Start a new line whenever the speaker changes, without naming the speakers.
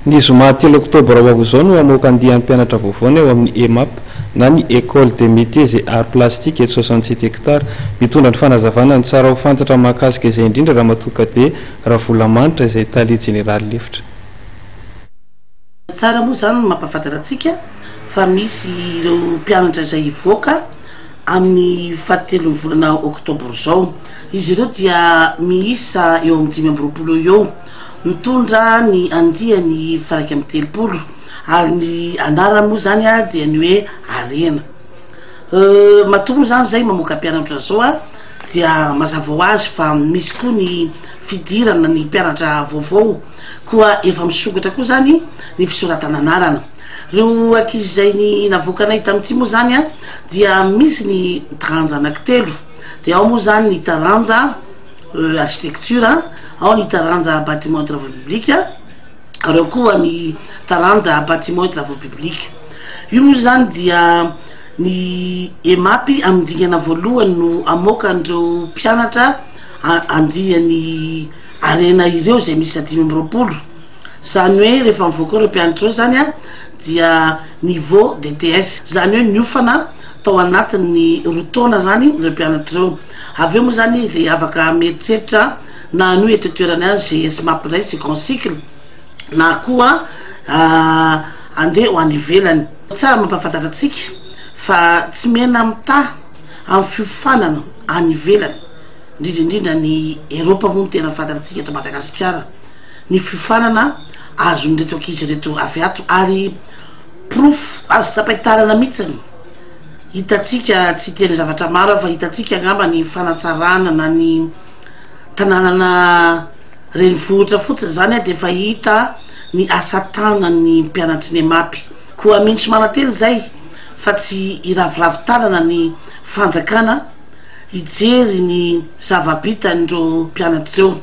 Ny zoma 3 oktobra ho avy izao no hamoaka andihan'ny mpianatra vaovao eo amin'ny EMAP na ny École des métiers et arts plastiques et 67 hectares mitondra ny fanazavana ny tsara ho fantatra mahakasika izay indrindra raha matoka be raha volamanitra izay tali général lefitra.
Tsara moa zany mampafantaratsika fa misy ireo mpianatra izay ivoaka amin'ny fahatelo volana oktobra zao. Izy ireo dia miisa eo amin'ny 5 eo mitondra ny andiany faraky amin'ny 3 ary ny anarany moa zany dia ny hoe arena. Matombo zany zay mamoaka mpianatra zao dia mazava ho azy fa misy koa ny fidirana ny mpianatra vaovao koa efa misokatra koa zany ny fisoratana anarana. Reo ankizy zay ny navoakanay tamin'ity moa zany dia misy ny taranja anankitelo, dia ao moa zany ny taranja architecture, ao ny taranja bâtiment travaux publics, reo koa ny taranja bâtiment travaux publics. Io moa zany dia ny EMAP amin'ny dingana voalohany no amoaka andreo mpianatra andiany arena ireo zay misy 520. Zany hoe rehefa mivoaka ireo mpianatra ireo zany dia niveau DTS, zany hoe niofana tao anatin'ny rotaona zany ireo mpianatra ireo. Avy eo moa zany izy dia afaka mieritreritra na ny hoe toetoerany azy GS MAP second cycle na koa andeha ho any ivelany. Tsara mampafantaratsika fa tsy mena mitaha amin'ny fiofanana any ivelany, indrindrindrindra ny Eropa moa no tena fantaratsika eto Madagasikara. Ny fiofanana azon'ireto ankizy reto avy ato ary proof azo tsapahitarana mihitsiny. Hitatsika tsy tena zavatra maro fa hitatsika angamba ny fanasarana na ny tanànana renivohitra fotsiny zany dia efa hita ny asa tanan'ny mpianatry ny EMAP. Koa mintsy manately zay fa tsy iraviravin-tanana ny fanjakana hijery ny zava-bitandreo mpianatra ireo.